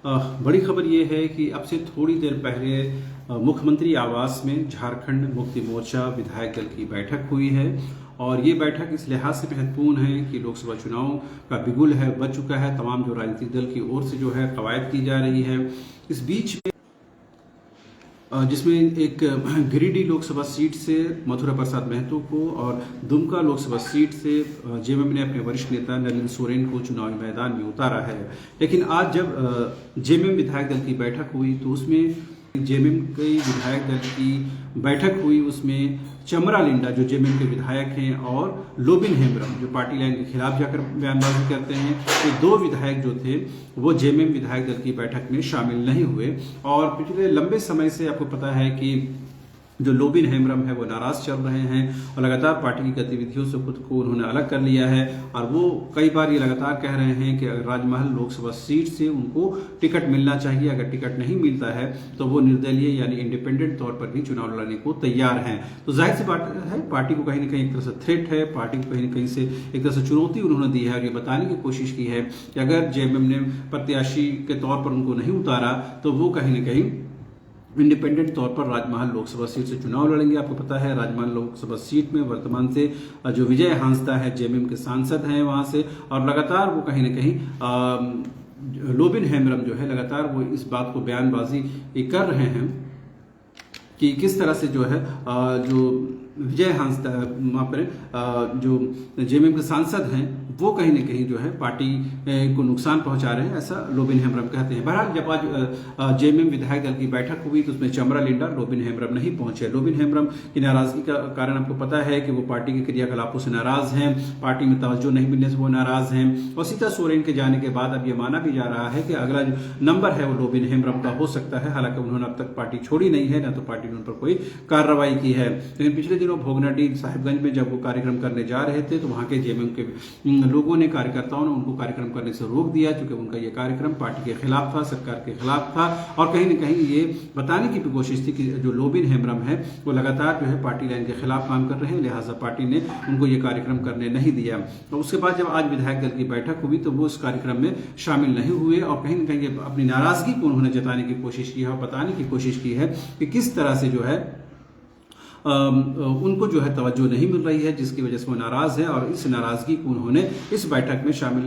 बड़ी खबर ये है कि अब से थोड़ी देर पहले मुख्यमंत्री आवास में झारखंड मुक्ति मोर्चा विधायक दल की बैठक हुई है। और ये बैठक इस लिहाज से महत्वपूर्ण है कि लोकसभा चुनाव का बिगुल है बज चुका है। तमाम जो राजनीतिक दल की ओर से जो है कवायद की जा रही है। इस बीच में जिसमें एक गिरिडीह लोकसभा सीट से मथुरा प्रसाद महतो को और दुमका लोकसभा सीट से जेएमएम ने अपने वरिष्ठ नेता नलिन सोरेन को चुनावी मैदान में उतारा है। लेकिन आज जब जेएमएम विधायक दल की बैठक हुई तो उसमें जेएमएम के विधायक दल की बैठक हुई, उसमें चमरा लिंडा जो जेएमएम के विधायक हैं और लोबिन हेम्ब्रम जो पार्टी लाइन के खिलाफ जाकर बयानबाजी करते हैं, ये दो विधायक जो थे वो जेएमएम विधायक दल की बैठक में शामिल नहीं हुए। और पिछले लंबे समय से आपको पता है कि जो लोबिन हेम्ब्रम है वो नाराज चल रहे हैं और लगातार पार्टी की गतिविधियों से खुद को उन्होंने अलग कर लिया है। और वो कई बार ये लगातार कह रहे हैं कि राजमहल लोकसभा सीट से उनको टिकट मिलना चाहिए, अगर टिकट नहीं मिलता है तो वो निर्दलीय यानी इंडिपेंडेंट तौर पर भी चुनाव लड़ने को तैयार हैं। तो जाहिर सी बात है पार्टी को कहीं ना कहीं एक तरह से थ्रेट है, पार्टी को कहीं ना कहीं से एक तरह से चुनौती उन्होंने दी है और ये बताने की कोशिश की है कि अगर जेएमएम ने प्रत्याशी के तौर पर उनको नहीं उतारा तो वो कहीं ना कहीं इंडिपेंडेंट तौर पर राजमहल लोकसभा सीट से चुनाव लड़ेंगे। आपको पता है राजमहल लोकसभा सीट में वर्तमान से जो विजय हांसदा है जेएमएम के सांसद हैं वहां से, और लगातार वो कहीं ना कहीं लोबिन हेम्ब्रम जो है लगातार वो इस बात को बयानबाजी कर रहे हैं कि किस तरह से जो है जो विजय हांसदा वहाँ पर जो जेएमएम के सांसद हैं वो कहीं ना कहीं जो है पार्टी को नुकसान पहुंचा रहे हैं, ऐसा लोबिन हेम्ब्रम कहते हैं। बहरहाल जब आज जेएमएम विधायक दल की बैठक हुई तो उसमें चमरा लिंडा लोबिन हेम्ब्रम नहीं पहुंचे। लोबिन हेम्ब्रम की नाराजगी का कारण आपको पता है कि वो पार्टी के क्रियाकलापों से नाराज हैं, पार्टी में तवज्जो नहीं मिलने से वो नाराज हैं। और सीता सोरेन के जाने के बाद अब ये माना भी जा रहा है कि अगला जो नंबर है वो लोबिन हेम्ब्रम का हो सकता है। हालांकि उन्होंने अब तक पार्टी छोड़ी नहीं है, ना तो पार्टी ने उन पर कोई कार्रवाई की है। लेकिन पिछले दिनों भोगनाडीह साहिबगंज में जब वो कार्यक्रम करने जा रहे थे तो वहां के जेएमएम के लोगों ने, कार्यकर्ताओं ने उनको कार्यक्रम करने से रोक दिया, क्योंकि उनका ये कार्यक्रम पार्टी के खिलाफ था, सरकार के खिलाफ था। और कहीं ना कहीं ये बताने की भी कोशिश थी कि जो लोबिन हेम्ब्रम है वो लगातार जो है पार्टी लाइन के खिलाफ काम कर रहे हैं, लिहाजा पार्टी ने उनको ये कार्यक्रम करने नहीं दिया। तो उसके बाद जब आज विधायक दल की बैठक हुई तो वो इस कार्यक्रम में शामिल नहीं हुए और कहीं ना कहीं अपनी नाराजगी को उन्होंने जताने की कोशिश की है और बताने की कोशिश की है कि किस तरह से जो है उनको जो है तवज्जो नहीं मिल रही है, जिसकी वजह से वो नाराज है। और इस नाराजगी को उन्होंने इस बैठक में शामिल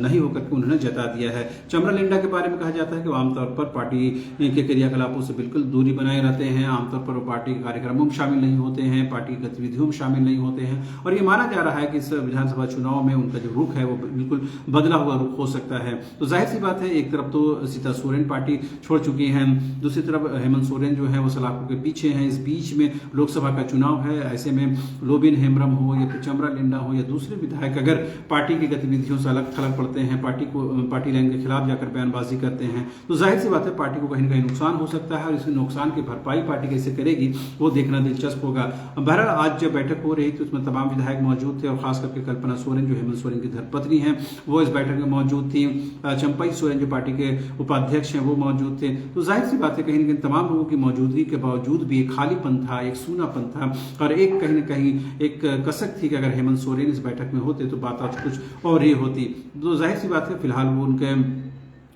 नहीं होकर के उन्होंने जता दिया है। चमरा लिंडा के बारे में कहा जाता है कि वो आमतौर पर पार्टी के क्रियाकलापों से बिल्कुल दूरी बनाए रहते हैं, आमतौर पर वो पार्टी के कार्यक्रमों में शामिल नहीं होते हैं, पार्टी की गतिविधियों में शामिल नहीं होते हैं। और ये माना जा रहा है कि इस विधानसभा चुनाव में उनका जो रुख है वो बिल्कुल बदला हुआ रुख हो सकता है। तो जाहिर सी बात है एक तरफ तो सीता सोरेन पार्टी छोड़ चुकी हैं, दूसरी तरफ हेमंत सोरेन जो है वो सलाखों के पीछे हैं। इस बीच में लोकसभा का चुनाव है, ऐसे में लोबिन हेम्ब्रम हो या फिर चमरा लिंडा हो या दूसरे विधायक अगर पार्टी की गतिविधियों से अलग थलग पड़ते हैं, पार्टी लाइन के खिलाफ जाकर बयानबाजी करते हैं, तो जाहिर सी बात है पार्टी को कहीं ना कहीं नुकसान हो सकता है। और इस नुकसान की भरपाई पार्टी कैसे करेगी वो देखना दिलचस्प होगा। बहरहाल आज जब बैठक हो रही थी उसमें तमाम विधायक मौजूद थे और खास करके कल्पना सोरेन जो हेमंत सोरेन की धर्मपत्नी हैं वो इस बैठक में मौजूद थी, चंपई सोरेन जो पार्टी के उपाध्यक्ष हैं वो मौजूद थे। तो जाहिर सी बात है कहीं ना कहीं तमाम लोगों की मौजूदगी के बावजूद भी एक खालीपन था, एक सूनापन था और एक कहीं ना कहीं एक कसक थी कि अगर हेमंत सोरेन इस बैठक में होते तो बात आज कुछ और ही होती। तो जाहिर सी बात है फिलहाल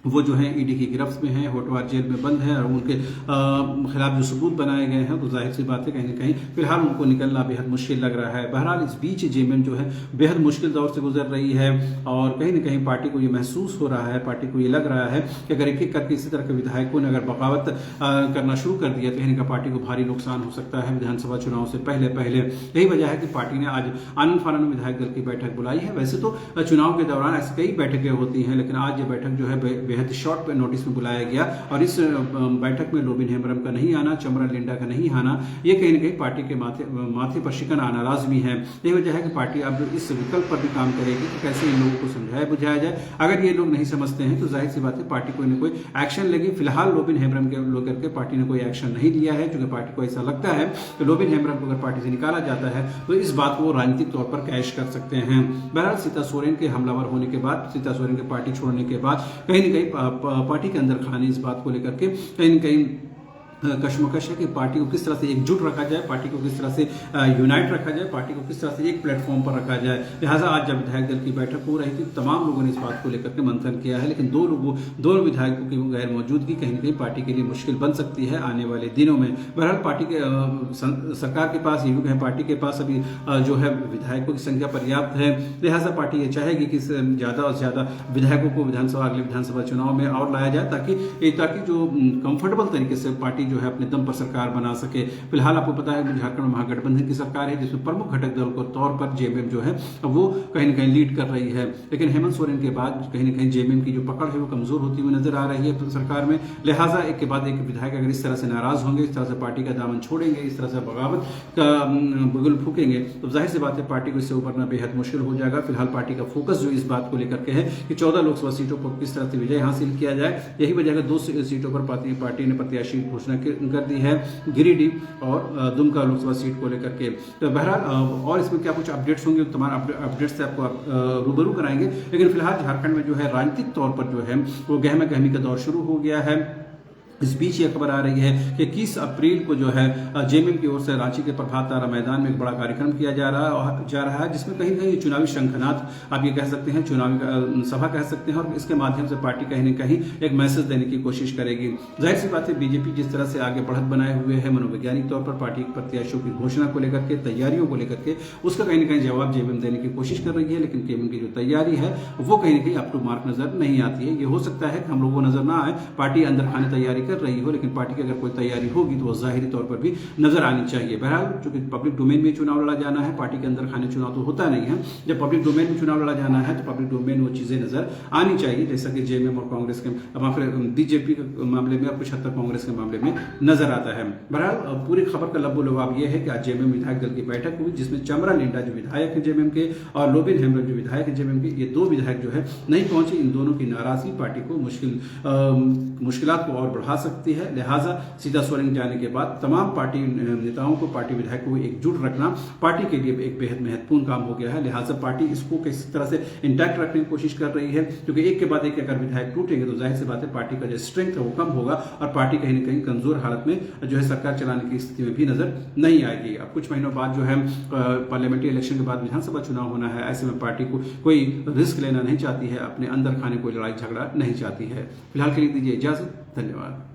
वो जो है ईडी की गिरफ्त में है, होटवार जेल में बंद है और उनके खिलाफ जो सबूत बनाए गए हैं तो जाहिर सी बात है कहीं ना कहीं फिलहाल उनको निकलना बेहद मुश्किल लग रहा है। बहरहाल इस बीच जेएमएम जो है बेहद मुश्किल दौर से गुजर रही है और कहीं ना कहीं पार्टी को ये महसूस हो रहा है, पार्टी को ये लग रहा है कि अगर एक एक करके इसी तरह के विधायकों ने अगर बगावत करना शुरू कर दिया तो कहीं ना पार्टी को भारी नुकसान हो सकता है विधानसभा चुनाव से पहले। यही वजह है कि पार्टी ने आज आनंद फानन में विधायक दल की बैठक बुलाई है। वैसे तो चुनाव के दौरान ऐसी कई बैठकें होती हैं, लेकिन आज ये बैठक जो है बेहद शॉर्ट नोटिस में बुलाया गया और इस बैठक में लोबिन हेम्ब्रम का नहीं आना, चमरा लिंडा का नहीं आना, ये कहीं ना कहीं पार्टी के माथे पर शिकन आना लाजमी है। यही वजह है कि पार्टी अब इस विकल्प पर भी काम करेगी कि कैसे इन लोगों को समझाया बुझाया जाए। अगर ये लोग नहीं समझते हैं तो जाहिर सी बात है पार्टी कोई ना कोई एक्शन लेगी। फिलहाल लोबिन हेम्ब्रम के लोग करके पार्टी ने कोई एक्शन नहीं लिया है, क्योंकि पार्टी को ऐसा लगता है कि लोबिन हेम्ब्रम को अगर पार्टी से निकाला जाता है तो इस बात को राजनीतिक तौर पर कैश कर सकते हैं। बहरहाल सीता सोरेन के हमलावर होने के बाद, सीता सोरेन के पार्टी छोड़ने के बाद कहीं ना कहीं पार्टी के अंदर खाने इस बात को लेकर के कहीं ना कहीं कशमकश है कि पार्टी को किस तरह से एकजुट रखा जाए, पार्टी को किस तरह से यूनाइट रखा जाए, पार्टी को किस तरह से एक प्लेटफॉर्म पर रखा जाए। लिहाजा आज जब विधायक दल की बैठक हो रही थी, तमाम लोगों ने इस बात को लेकर के मंथन किया है, लेकिन दो विधायकों की गैर मौजूदगी कहीं न कहीं पार्टी के लिए मुश्किल बन सकती है आने वाले दिनों में। बहरहाल पार्टी के सरकार के पास, यूं कहें पार्टी के पास अभी जो है विधायकों की संख्या पर्याप्त है, लिहाजा पार्टी ये चाहेगी कि ज़्यादा और ज़्यादा विधायकों को अगले विधानसभा चुनाव में और लाया जाए, ताकि जो कंफर्टेबल तरीके से पार्टी जो है अपने दम पर सरकार बना सके। फिलहाल आपको पता है कि झारखंड महागठबंधन की सरकार है, जिसमें प्रमुख घटक दल के तौर पर जेएमएम जो है वो कहीं न कहीं लीड कर रही है, लेकिन हेमंत सोरेन के बाद कहीं न कहीं जेएमएम की जो पकड़ है वो कमजोर होती हुई नजर आ रही है सरकार में। लिहाजा एक के बाद एक विधायक अगर इस तरह से नाराज होंगे, इस तरह से पार्टी का दामन छोड़ेंगे, इस तरह से बगावत का बुगल फूकेंगे, तो जाहिर सी बात है पार्टी को इससे उबरना बेहद मुश्किल हो जाएगा। फिलहाल पार्टी का फोकस जो इस बात को लेकर के है कि 14 लोकसभा सीटों पर किस तरह से विजय हासिल किया जाए। यही वजह है 2 सीटों पर पार्टी ने प्रत्याशी घोषणा कर दी है, गिरिडीह और दुमका लोकसभा सीट को लेकर के। तो बहरहाल और इसमें क्या कुछ अपडेट्स होंगे, तमाम अपडेट्स से आपको रूबरू कराएंगे। लेकिन फिलहाल झारखंड में जो है राजनीतिक तौर पर जो है वो गहमा गहमी का दौर शुरू हो गया है। इस बीच ये खबर आ रही है कि 21 अप्रैल को जो है जेएमएम की ओर से रांची के प्रभात तारा मैदान में एक बड़ा कार्यक्रम किया जा रहा है, जिसमें कहीं कहीं चुनावी शंखनाद आप ये कह सकते हैं, चुनावी सभा कह सकते हैं, और इसके माध्यम से पार्टी कहीं न कहीं एक मैसेज देने की कोशिश करेगी। जाहिर सी बात है बीजेपी जिस तरह से आगे बढ़त बनाए हुए है मनोवैज्ञानिक तौर पर पार्टी प्रत्याशियों की घोषणा को लेकर के, तैयारियों को लेकर के, उसका कहीं न कहीं जवाब जेएमएम देने की कोशिश कर रही है, लेकिन जेएमएम की जो तैयारी है वो कहीं न कहीं अप टू मार्क नजर नहीं आती है। ये हो सकता है कि हम लोगों को नजर ना आए पार्टी अंदर खाने तैयारी कर रही हो, लेकिन पार्टी की अगर कोई तैयारी होगी तो वो जाहिरी तौर पर भी नजर आनी चाहिए। बहरहाल चूंकि पब्लिक डोमेन में चुनाव लड़ा जाना है, पार्टी के अंदर खाने चुनाव तो होता नहीं है। जब पब्लिक डोमेन में चुनाव लड़ा जाना है तो पब्लिक डोमेन वो चीजें नजर आनी चाहिए, जैसा कि जेएमएम और कांग्रेस के बीजेपी के मामले में और कुछ हद तक कांग्रेस के मामले में नजर आता है। बहरहाल पूरी खबर का लब्बो लबाब यह है कि आज जेएमएम विधायक दल की बैठक हुई, जिसमें चमरा लिंडा जो विधायक है जेएमएम के और लोबिन हेम्ब्रम जो विधायक है जेएमएम के, ये 2 विधायक जो है नहीं पहुंचे। इन दोनों की नाराजगी पार्टी को मुश्किलात को और बढ़ा सकती है। लिहाजा सीधा सोरेन जाने के बाद तमाम पार्टी नेताओं को, पार्टी विधायकों को एकजुट रखना पार्टी के लिए एक बेहद महत्वपूर्ण काम हो गया है। लिहाजा पार्टी इसको किस तरह से इंटैक्ट रखने की कोशिश कर रही है, क्योंकि एक के बाद एक अगर विधायक टूटेंगे तो जाहिर सी बात है पार्टी का जो स्ट्रेंथ है वो कम होगा और पार्टी कहीं न कहीं कमजोर हालत में जो है सरकार चलाने की स्थिति में भी नजर नहीं आएगी। अब कुछ महीनों बाद जो है पार्लियामेंटरी इलेक्शन के बाद विधानसभा चुनाव होना है, ऐसे में पार्टी को कोई रिस्क लेना नहीं चाहती है, अपने अंदर खाने कोई लड़ाई झगड़ा नहीं चाहती है। फिलहाल के लिए दीजिए इजाजत, धन्यवाद।